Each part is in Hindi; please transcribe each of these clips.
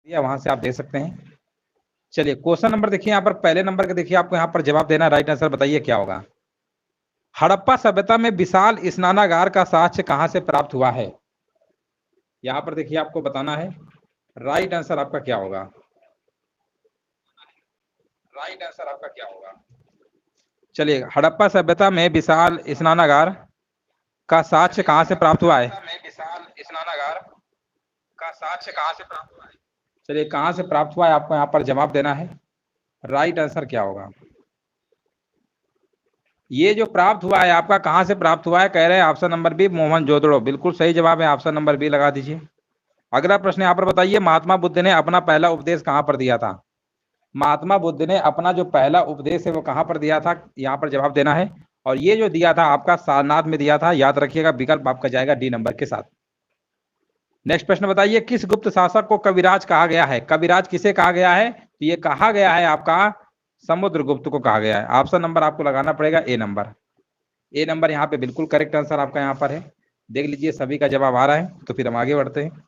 या वहां से आप देख सकते हैं। चलिए क्वेश्चन नंबर देखिए यहाँ पर, पहले नंबर का देखिए, आपको यहाँ पर जवाब देना, राइट आंसर बताइए क्या होगा। हड़प्पा सभ्यता में विशाल स्नानागार का साक्ष्य कहां से प्राप्त हुआ है? यहां पर देखिए आपको बताना है, राइट आंसर आपका क्या होगा। राइट आंसर आपका क्या होगा। चलिए, हड़प्पा सभ्यता में विशाल स्नानागार का साक्ष्य कहां से प्राप्त हुआ है? विशाल स्नानागार का साक्ष्य कहां से प्राप्त हुआ है? चलिए, कहां से प्राप्त हुआ है आपको यहाँ पर जवाब देना है, राइट आंसर क्या होगा। ये जो प्राप्त हुआ है आपका, कहां से प्राप्त हुआ है, कह रहे हैं ऑप्शन नंबर बी, मोहनजोदड़ो। बिल्कुल सही जवाब है, ऑप्शन नंबर बी लगा दीजिए। अगला प्रश्न यहाँ पर बताइए, महात्मा बुद्ध ने अपना पहला उपदेश कहां पर दिया था? महात्मा बुद्ध ने अपना जो पहला उपदेश है वो कहां पर दिया था, यहाँ पर जवाब देना है। और ये जो दिया था आपका सारनाथ में दिया था, याद रखिएगा, विकल्प आपका जाएगा डी नंबर के साथ। नेक्स्ट प्रश्न बताइए, किस गुप्त शासक को कविराज कहा गया है? कविराज किसे कहा गया है? तो ये कहा गया है आपका समुद्रगुप्त को कहा गया है। ऑप्शन नंबर आपको लगाना पड़ेगा ए नंबर। ए नंबर यहाँ पे बिल्कुल करेक्ट आंसर आपका यहाँ पर है। देख लीजिए सभी का जवाब आ रहा है, तो फिर हम आगे बढ़ते हैं।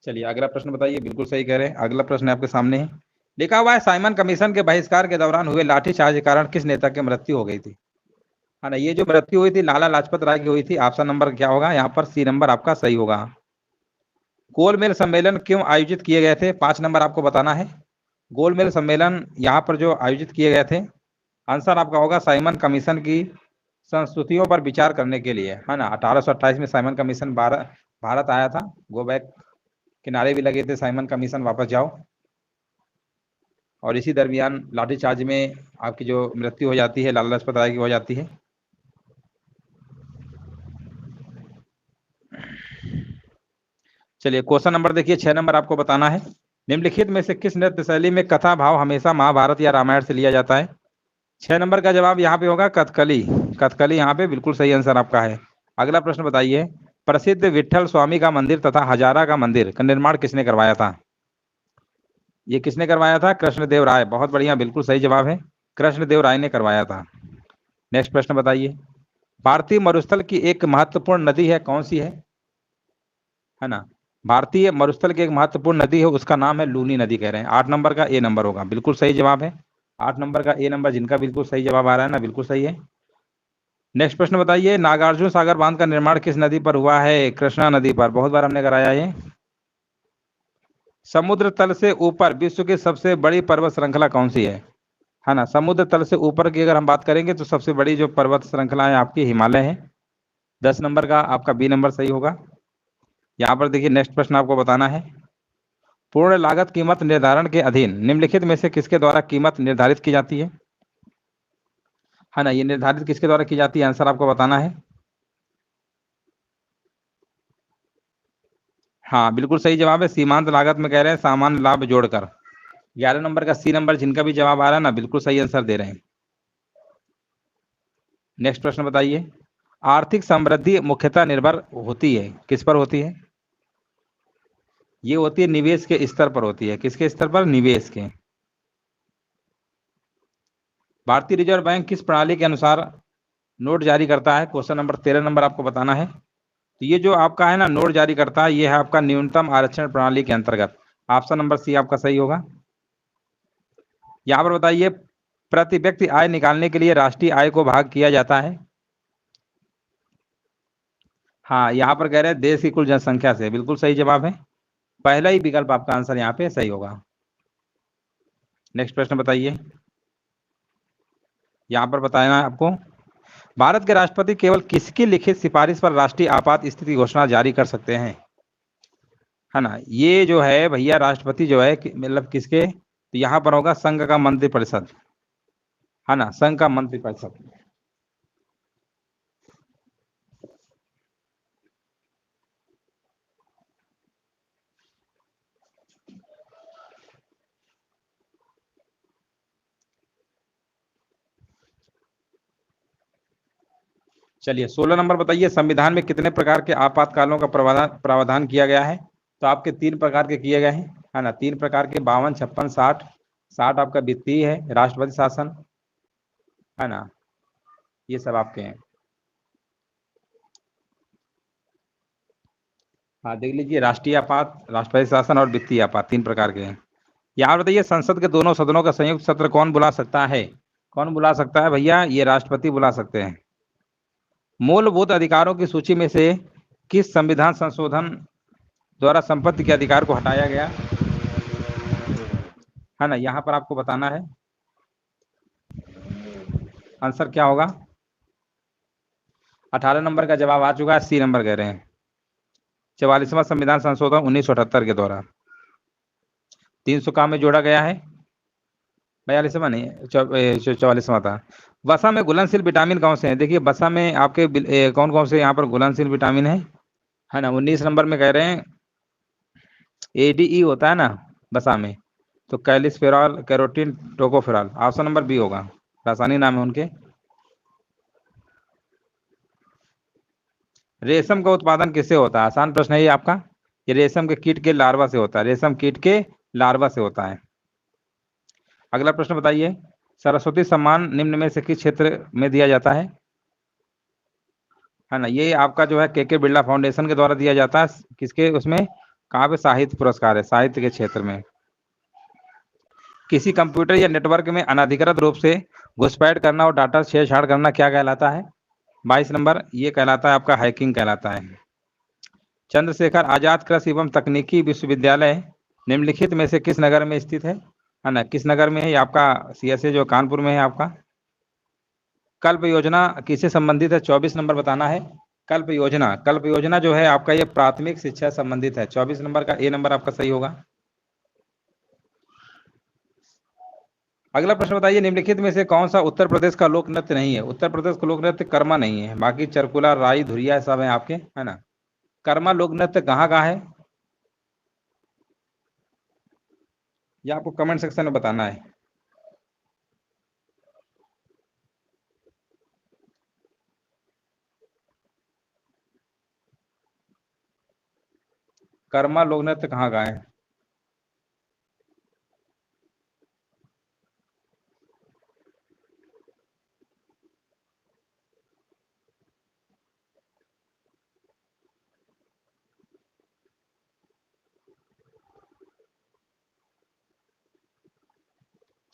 चलिए अगला प्रश्न बताइए, बिल्कुल सही कह रहे हैं। अगला प्रश्न आपके सामने है, लिखा हुआ है, साइमन कमीशन के बहिष्कार के दौरान हुए लाठीचार्ज के कारण किस नेता की मृत्यु हो गई थी? है ना, ये जो मृत्यु हुई थी लाला लाजपत राय की हुई थी। ऑप्शन नंबर क्या होगा यहाँ पर, सी नंबर आपका सही होगा। गोलमेज सम्मेलन क्यों आयोजित किए गए थे? 5 नंबर आपको बताना है। गोलमेज सम्मेलन यहाँ पर जो आयोजित किए गए थे, आंसर आपका होगा साइमन कमीशन की संस्तुतियों पर विचार करने के लिए, है ना। 1828 में साइमन कमीशन भारत आया था। गो बैक के नारे भी लगे थे, साइमन कमीशन वापस जाओ। और इसी दरमियान लाठीचार्ज में आपकी जो मृत्यु हो जाती है लाला लाजपत राय की हो जाती है। चलिए क्वेश्चन नंबर देखिए, 6 नंबर आपको बताना है, निम्नलिखित में से किस नृत्य शैली में कथा भाव हमेशा महाभारत या रामायण से लिया जाता है? 6 नंबर का जवाब यहाँ पे होगा कथकली। कथकली यहाँ पे बिल्कुल सही आंसर आपका है। अगला प्रश्न बताइए, प्रसिद्ध विट्ठल स्वामी का मंदिर तथा हजारा का मंदिर का निर्माण किसने करवाया था? ये किसने करवाया था? कृष्णदेव राय। बहुत बढ़िया, बिल्कुल सही जवाब है, कृष्णदेव राय ने करवाया था। नेक्स्ट प्रश्न बताइए, भारतीय मरुस्थल की एक महत्वपूर्ण नदी है, कौन सी है ना। भारतीय मरुस्थल की एक महत्वपूर्ण नदी है, उसका नाम है लूनी नदी, कह रहे हैं। 8 नंबर का ए नंबर होगा, बिल्कुल सही जवाब है। 8 नंबर का ए नंबर, जिनका बिल्कुल सही जवाब आ रहा है ना, बिल्कुल सही है। नेक्स्ट प्रश्न बताइए, नागार्जुन सागर बांध का निर्माण किस नदी पर हुआ है? कृष्णा नदी पर, बहुत बार हमने कराया ये। समुद्र तल से ऊपर विश्व की सबसे बड़ी पर्वत श्रृंखला कौन सी है ना। समुद्र तल से ऊपर की अगर हम बात करेंगे तो सबसे बड़ी जो पर्वत श्रृंखला है आपकी हिमालय है। 10 नंबर का आपका बी नंबर सही होगा। यहाँ पर देखिए नेक्स्ट प्रश्न आपको बताना है, पूर्ण लागत कीमत निर्धारण के अधीन निम्नलिखित में से किसके द्वारा कीमत निर्धारित की जाती है ना। ये निर्धारित किसके द्वारा की जाती है, आंसर आपको बताना है। हाँ बिल्कुल सही जवाब है, सीमांत लागत में कह रहे हैं सामान्य लाभ जोड़कर। 11 नंबर का सी नंबर, जिनका भी जवाब आ रहा है ना, बिल्कुल सही आंसर दे रहे हैं। नेक्स्ट प्रश्न बताइए, आर्थिक समृद्धि मुख्यतः निर्भर होती है किस पर होती है? ये होती है निवेश के स्तर पर होती है। किसके स्तर पर? निवेश के। भारतीय रिजर्व बैंक किस प्रणाली के अनुसार नोट जारी करता है? क्वेश्चन नंबर 13 नंबर आपको बताना है। तो ये जो आपका है ना नोट जारी करता है, ये है आपका न्यूनतम आरक्षण प्रणाली के अंतर्गत। ऑप्शन नंबर सी आपका सही होगा। यहाँ पर बताइए, प्रति व्यक्ति आय निकालने के लिए राष्ट्रीय आय को भाग किया जाता है। हाँ, यहाँ पर कह रहे हैं देश की कुल जनसंख्या से, बिल्कुल सही जवाब है। पहला ही विकल्प आपका आंसर यहाँ पे सही होगा। नेक्स्ट प्रश्न बताइए, यहाँ पर बताना है आपको, भारत के राष्ट्रपति केवल किसकी लिखित सिफारिश पर राष्ट्रीय आपात स्थिति घोषणा जारी कर सकते हैं? है ना, ये जो है भैया राष्ट्रपति जो है मतलब किसके, तो यहाँ पर होगा संघ का मंत्रिपरिषद, है ना, संघ का मंत्रिपरिषद। चलिए 16 नंबर बताइए, संविधान में कितने प्रकार के आपातकालों का प्रावधान किया गया है? तो आपके 3 प्रकार के किए गए हैं, है ना, 3 प्रकार के, 52, 56, 60। 60 आपका वित्तीय है, राष्ट्रपति शासन, है ना, ये सब आपके हैं। हाँ देख लीजिए, राष्ट्रीय आपात, राष्ट्रपति शासन और वित्तीय आपात, 3 प्रकार के हैं। यहाँ बताइए, संसद के दोनों सदनों का संयुक्त सत्र कौन बुला सकता है? कौन बुला सकता है भैया? ये राष्ट्रपति बुला सकते हैं। मूलभूत अधिकारों की सूची में से किस संविधान संशोधन द्वारा संपत्ति के अधिकार को हटाया गया है ना? यहाँ पर आपको बताना है, आंसर क्या होगा? 18 नंबर का जवाब आ चुका है, सी नंबर कह रहे हैं। 44वां संविधान संशोधन 1978 के द्वारा 300 काम में जोड़ा गया है। 42वां नहीं, 44वां था। वसा में घुलनशील विटामिन कौन से हैं? देखिए, वसा में आपके कौन कौन से यहाँ पर घुलनशील विटामिन है ना? 19 नंबर में कह रहे हैं ADE होता है ना वसा में, तो calciferol, carotene, tocopherol, option number B होगा। रासायनिक नाम है उनके। रेशम का उत्पादन किससे होता है? आसान प्रश्न है ये आपका। ये रेशम के कीट के लार्वा से होता है, रेशम कीट के लार्वा से होता है। अगला प्रश्न बताइए, सरस्वती सम्मान निम्न में से किस क्षेत्र में दिया जाता है ना? ये आपका जो है के बिरला फाउंडेशन के द्वारा दिया जाता है। किसके उसमें? कहाँ पे? साहित्य पुरस्कार है, साहित्य के क्षेत्र में। किसी कंप्यूटर या नेटवर्क में अनधिकृत रूप से घुसपैठ करना और डाटा छेड़छाड़ करना क्या कहलाता है? 22 नंबर, ये कहलाता है आपका हैकिंग कहलाता है। चंद्रशेखर आजाद कृषि एवं तकनीकी विश्वविद्यालय निम्नलिखित में से किस नगर में स्थित है ना? किस नगर में है? ये आपका CSA जो कानपुर में है आपका। कल्प योजना किससे संबंधित है? 24 नंबर बताना है। कल्प योजना, कल्प योजना जो है आपका ये प्राथमिक शिक्षा संबंधित है। 24 नंबर का ए नंबर आपका सही होगा। अगला प्रश्न बताइए, निम्नलिखित में से कौन सा उत्तर प्रदेश का लोक नृत्य नहीं है? उत्तर प्रदेश का लोक नृत्य कर्मा नहीं है, बाकी चरकुला, राई, धुरिया सब है आपके, है ना? कर्मा लोक नृत्य कहाँ का है? ये आपको कमेंट सेक्शन में बताना है। कर्मा लोक नृत्य कहाँ का है?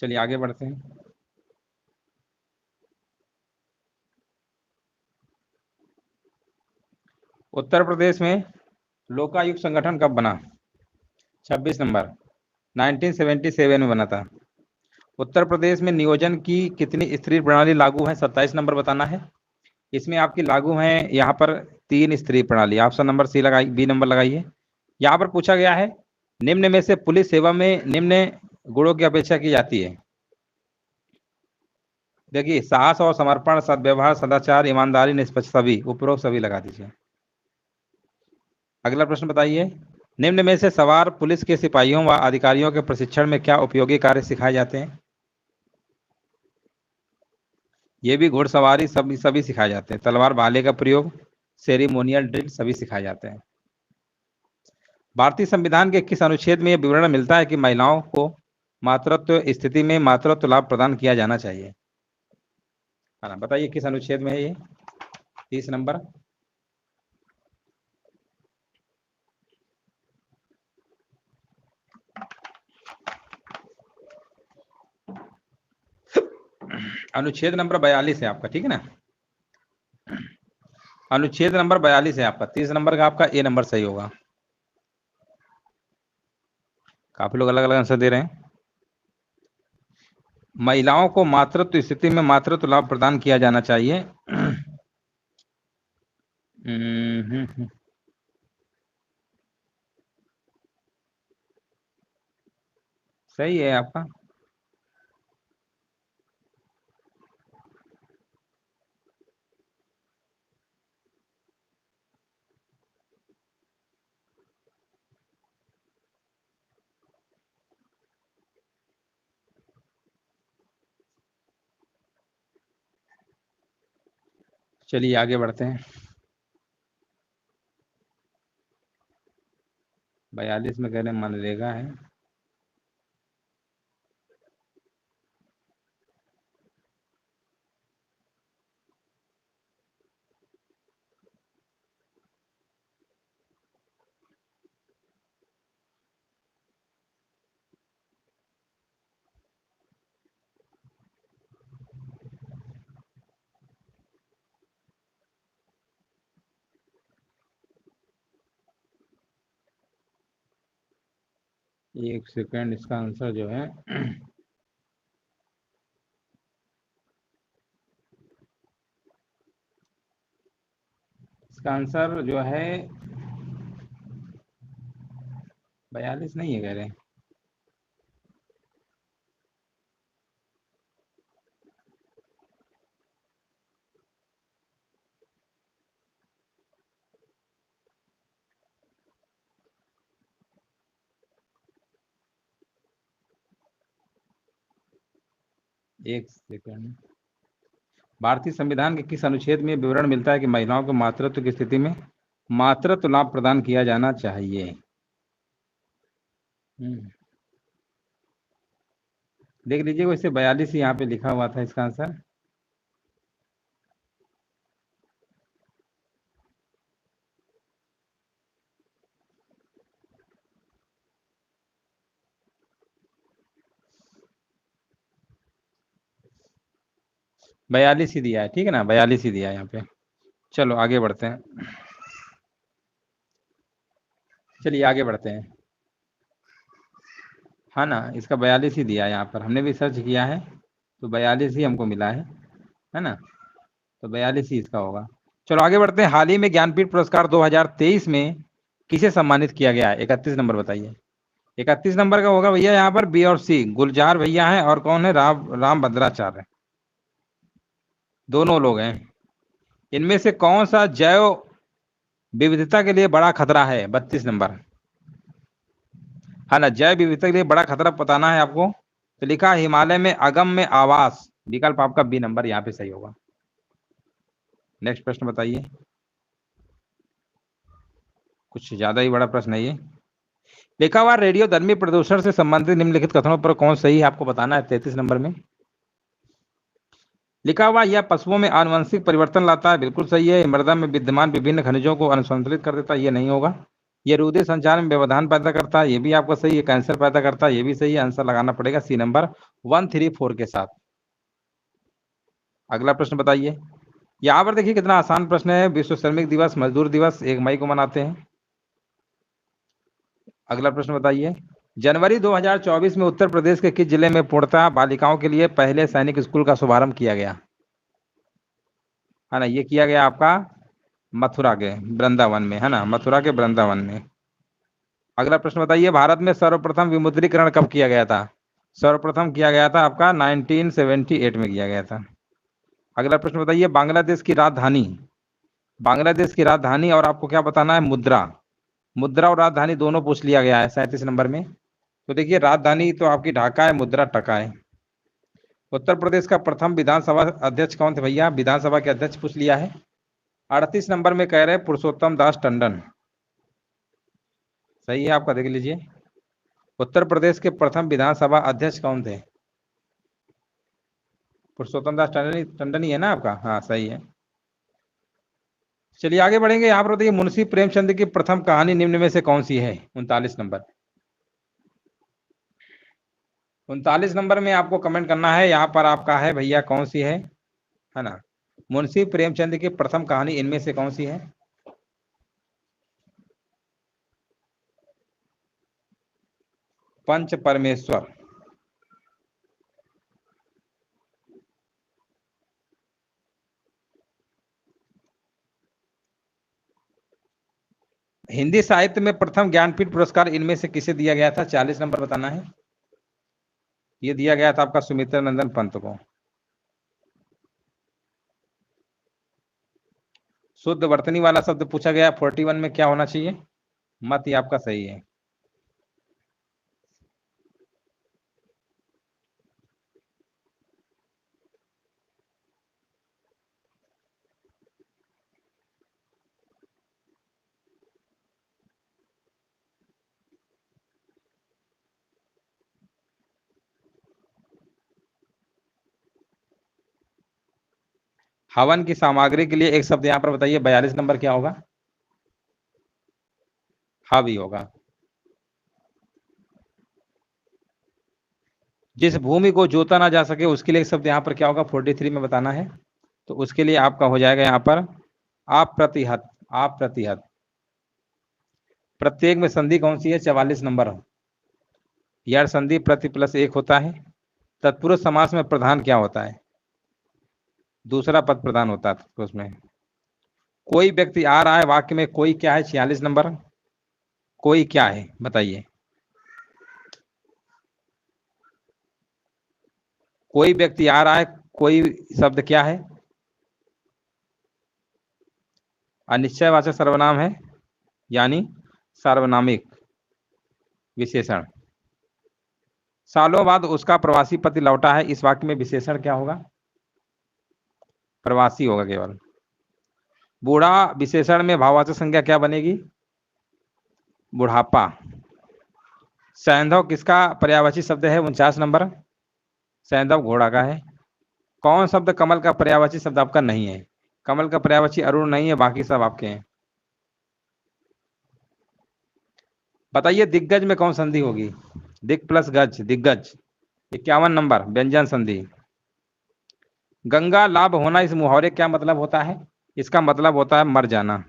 चलिए आगे बढ़ते हैं। उत्तर प्रदेश में लोकायुक्त संगठन कब बना? 26 नंबर, 1977 में बना था। उत्तर प्रदेश में नियोजन की कितनी स्तरीय प्रणाली लागू है? 27 नंबर बताना है। इसमें आपकी लागू है यहाँ पर 3 स्तरीय प्रणाली। ऑप्शन नंबर सी लगाई, बी नंबर लगाइए। यहाँ पर पूछा गया है, निम्न में से पुलिस सेवा में निम्न गुणों की अपेक्षा की जाती है। देखिए, साहस और समर्पण, सद्व्यवहार, सदाचार, ईमानदारी, निष्पक्ष, सभी, उपरोक्त सभी लगा दीजिए। अगला प्रश्न बताइए, निम्न में से सवार पुलिस के सिपाहियों व अधिकारियों के प्रशिक्षण में क्या उपयोगी कार्य सिखाए जाते हैं? ये भी घुड़सवारी सभी सभी सिखाए जाते हैं। तलवार, भाले का प्रयोग, सेरिमोनियल ड्रिल सभी सिखाए जाते हैं। भारतीय संविधान के किस अनुच्छेद में यह विवरण मिलता है कि महिलाओं को मातृत्व स्थिति में मातृत्व लाभ प्रदान किया जाना चाहिए? है ना? बताइए किस अनुच्छेद में है ये? 30 नंबर। अनुच्छेद नंबर 42 है आपका, ठीक है ना? अनुच्छेद नंबर 42 है आपका। 30 नंबर का आपका ए नंबर सही होगा। काफी लोग अलग अलग आंसर दे रहे हैं। महिलाओं को मातृत्व स्थिति में मातृत्व लाभ प्रदान किया जाना चाहिए। सही है आपका। चलिए आगे बढ़ते हैं। 42 में कह रहे हैं मनरेगा है। एक सेकंड, इसका आंसर जो है इसका आंसर जो है 42 नहीं है कह रहे। एक सेकंड, भारतीय संविधान के किस अनुच्छेद में विवरण मिलता है कि महिलाओं को मातृत्व की स्थिति में मातृत्व लाभ प्रदान किया जाना चाहिए? देख लीजिए, वैसे 42 यहाँ पे लिखा हुआ था इसका आंसर। बयालीस ही दिया है, ठीक है ना, 42 ही दिया है यहाँ पे। चलो आगे बढ़ते हैं, चलिए आगे बढ़ते हैं। हाँ ना, इसका 42 ही दिया है यहाँ पर, हमने भी सर्च किया है तो 42 ही हमको मिला है ना, तो 42 ही इसका होगा। चलो आगे बढ़ते हैं। हाल ही में ज्ञानपीठ पुरस्कार 2023 में किसे सम्मानित किया गया है? 31 नंबर बताइए। 31 नंबर का होगा भैया यहाँ पर बी और सी, गुलजार भैया हैं और कौन है, राम भद्राचार्य, दोनों लोग हैं। इनमें से कौन सा जैव विविधता के लिए बड़ा खतरा है? 32 नंबर। हाँ ना, जैव विविधता के लिए बड़ा खतरा बताना है आपको, तो लिखा हिमालय में अगम्य आवास, विकल्प आपका बी नंबर यहाँ पे सही होगा। नेक्स्ट प्रश्न बताइए, कुछ ज्यादा ही बड़ा प्रश्न है ये। लिखा हुआ रेडियो धर्मी प्रदूषण से संबंधित निम्नलिखित कथनों पर कौन सही है आपको बताना है। 33 नंबर में लिखा हुआ यह पशुओं में आनुवंशिक परिवर्तन लाता है, बिल्कुल सही है। मृदा में विद्यमान विभिन्न खनिजों को अनुसंधानित कर देता है, ये नहीं होगा। ये रुधिर संचार में व्यवधान पैदा करता है, ये भी आपका सही है। कैंसर पैदा करता है, ये भी सही है। आंसर लगाना पड़ेगा सी नंबर 134 के साथ। अगला प्रश्न बताइए। यहाँ पर देखिए कितना आसान प्रश्न है। विश्व श्रमिक दिवस, मजदूर दिवस 1 मई को मनाते हैं। अगला प्रश्न बताइए। जनवरी 2024 में उत्तर प्रदेश के किस जिले में पूर्णतः बालिकाओं के लिए पहले सैनिक स्कूल का शुभारंभ किया गया? है ना, ये किया गया आपका मथुरा के वृंदावन में, है ना, मथुरा के वृंदावन में। अगला प्रश्न बताइए। भारत में सर्वप्रथम विमुद्रीकरण कब किया गया था? सर्वप्रथम किया गया था आपका 1978 में किया गया था। अगला प्रश्न बताइए। बांग्लादेश की राजधानी, बांग्लादेश की राजधानी और आपको क्या बताना है, मुद्रा, मुद्रा और राजधानी दोनों पूछ लिया गया है 37 नंबर में। तो देखिए राजधानी तो आपकी ढाका है, मुद्रा टका है। उत्तर प्रदेश का प्रथम विधानसभा अध्यक्ष कौन थे भैया? विधानसभा के अध्यक्ष पूछ लिया है। 38 नंबर में कह रहे हैं पुरुषोत्तम दास टंडन, सही है आपका, देख लीजिए। उत्तर प्रदेश के प्रथम विधानसभा अध्यक्ष कौन थे? पुरुषोत्तम दास टंडन ही है ना आपका, हाँ सही है। चलिए आगे बढ़ेंगे। यहाँ पर बताइए मुंशी प्रेमचंद की प्रथम कहानी निम्न में से कौन सी है? 39 नंबर। 39 नंबर में आपको कमेंट करना है, यहाँ पर आपका है भैया कौन सी है ना, मुंशी प्रेमचंद की प्रथम कहानी इनमें से कौन सी है? पंच परमेश्वर। हिंदी साहित्य में प्रथम ज्ञानपीठ पुरस्कार इनमें से किसे दिया गया था? 40 नंबर बताना है। ये दिया गया था आपका सुमित्रा नंदन पंत को। शुद्ध वर्तनी वाला शब्द पूछा गया 41 में, क्या होना चाहिए? मत, ही आपका सही है। हवन की सामग्री के लिए एक शब्द यहाँ पर बताइए, 42 नंबर क्या होगा? हावी होगा। जिस भूमि को जोता ना जा सके उसके लिए एक शब्द यहाँ पर क्या होगा? 43 में बताना है। तो उसके लिए आपका हो जाएगा यहाँ पर अप्रतिहत, अप्रतिहत। प्रत्येक में संधि कौन सी है? 44 नंबर। यड़ संधि प्रति प्लस एक होता है। तत्पुरुष समास में प्रधान क्या होता है? दूसरा पद प्रधान होता है उसमें। कोई व्यक्ति आ रहा है, वाक्य में कोई क्या है? 46 नंबर। कोई क्या है बताइए? कोई व्यक्ति आ रहा है, कोई शब्द क्या है? अनिश्चयवाचक सर्वनाम है, यानी सार्वनामिक विशेषण। सालों बाद उसका प्रवासी पति लौटा है, इस वाक्य में विशेषण क्या होगा? प्रवासी होगा केवल। बूढ़ा विशेषण में भाववाचक संज्ञा क्या बनेगी? बुढ़ापा। सैंधव किसका पर्यायवाची शब्द है? 49 नंबर। सैंधव घोड़ा का है। कौन शब्द कमल का पर्यायवाची शब्द आपका नहीं है? कमल का पर्यायवाची अरुण नहीं है, बाकी सब आपके हैं। बताइए दिग्गज में कौन संधि होगी? दिग प्लस गज, दिग्गज। 51 नंबर व्यंजन संधि। गंगा लाभ होना, इस मुहावरे क्या मतलब होता है? इसका मतलब होता है मर जाना।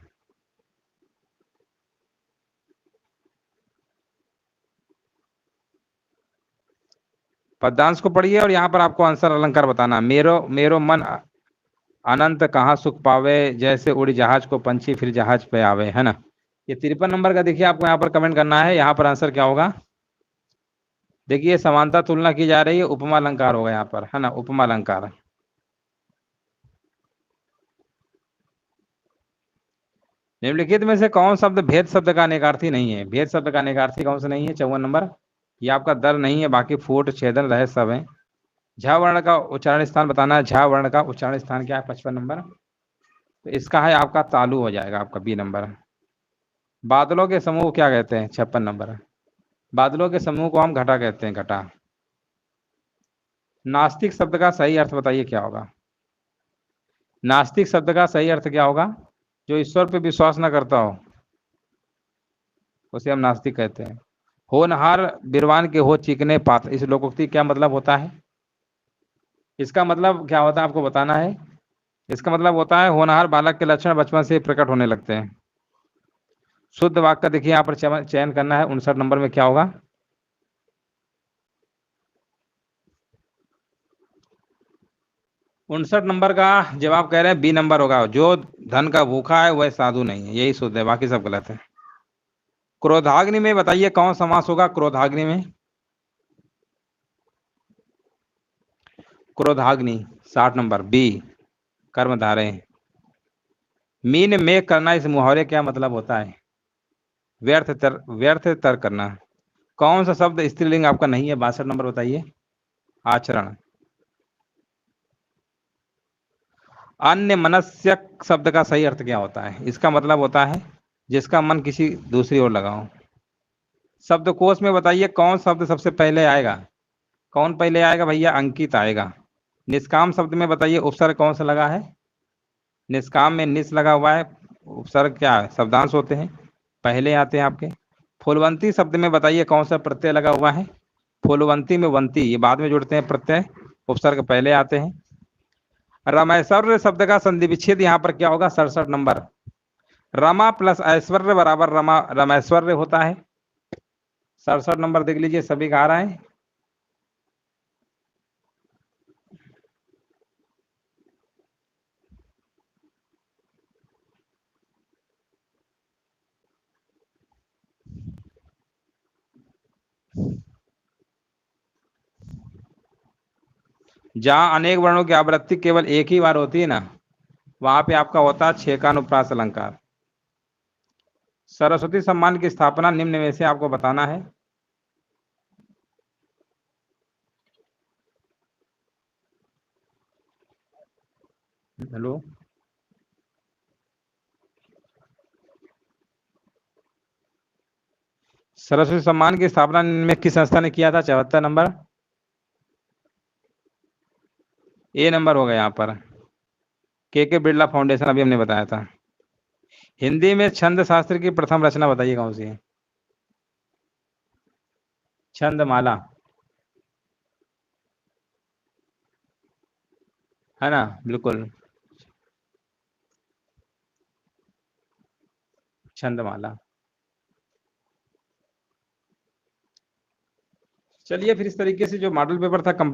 पद्यांश को पढ़िए और यहाँ पर आपको आंसर अलंकार बताना। मेरो मेरो मन अनंत कहाँ सुख पावे, जैसे उड़ी जहाज को पंछी फिर जहाज पे आवे, है ना। ये 53 नंबर का देखिए, आपको यहाँ पर कमेंट करना है। यहाँ पर आंसर क्या होगा? देखिए समानता तुलना की जा रही है, उपमा अलंकार होगा यहाँ पर, है ना, उपमा अलंकार। निम्नलिखित में से कौन शब्द भेद शब्द का अनेकार्थी नहीं है? भेद शब्द का अनेकार्थी कौन सा नहीं है? 54 नंबर। ये आपका दर नहीं है, बाकी फूट छेदन रहे सब है। झ वर्ण का उच्चारण स्थान बताना है। झ वर्ण का उच्चारण स्थान क्या है? 55 नंबर। तो इसका है आपका तालु हो जाएगा, आपका बी नंबर। बादलों के समूह को क्या कहते हैं? 56 नंबर। बादलों के समूह को हम घटा कहते हैं, घटा। नास्तिक शब्द का सही अर्थ बताइए क्या होगा? नास्तिक शब्द का सही अर्थ क्या होगा? जो ईश्वर पे विश्वास न करता हो, उसे हम नास्तिक कहते हैं। होनहार बिरवान के हो चिकने पात्र, इस लोकोक्ति क्या मतलब होता है? इसका मतलब क्या होता है आपको बताना है। इसका मतलब होता है होनहार बालक के लक्षण बचपन से प्रकट होने लगते हैं। शुद्ध वाक्य का देखिए यहाँ पर चयन करना है। 59 नंबर में क्या होगा? 59 नंबर का जवाब कह रहे हैं बी नंबर होगा। जो धन का भूखा है वह साधु नहीं है, यही शुद्ध है, बाकी सब गलत है। क्रोधाग्नि में बताइए कौन समास होगा? क्रोधाग्नि में, क्रोधाग्नि 60 नंबर बी कर्मधारय। मीन में करना, इस मुहावरे क्या मतलब होता है? व्यर्थ तर करना। कौन सा शब्द स्त्रीलिंग आपका नहीं है? 62 नंबर बताइए। आचरण। अन्य मनस्यक शब्द का सही अर्थ क्या होता है? इसका मतलब होता है जिसका मन किसी दूसरी ओर लगाओ। शब्दकोश में बताइए कौन शब्द सबसे पहले आएगा? कौन पहले आएगा भैया? अंकित आएगा। निष्काम शब्द में बताइए उपसर्ग कौन सा लगा है? निष्काम में निस लगा हुआ है। उपसर्ग क्या है? शब्दांश होते हैं, पहले आते हैं आपके। फूलवंती शब्द में बताइए कौन सा प्रत्यय लगा हुआ है? फूलवंती में वंती, ये बाद में जुड़ते हैं प्रत्यय, उपसर्ग पहले आते हैं। रमेश्वर शब्द का संधि विच्छेद यहाँ पर क्या होगा? 67 नंबर। रमा प्लस ऐश्वर्य बराबर रमा रमेश्वर्य होता है। 67 नंबर देख लीजिए, सभी का आ रहा है। जहां अनेक वर्णों की आवृत्ति केवल एक ही बार होती है ना, वहां पे आपका होता है छह का अनुप्रास अलंकार। सरस्वती सम्मान की स्थापना निम्न में से आपको बताना है। हेलो, सरस्वती सम्मान की स्थापना में किस संस्था ने किया था? 74 नंबर। ए नंबर होगा यहाँ पर। के बिरला फाउंडेशन, अभी हमने बताया था। हिंदी में छंद शास्त्र की प्रथम रचना बताइए कौन सी है? छंदमाला, है ना, बिल्कुल छंदमाला। चलिए फिर इस तरीके से जो मॉडल पेपर था कंप्लीट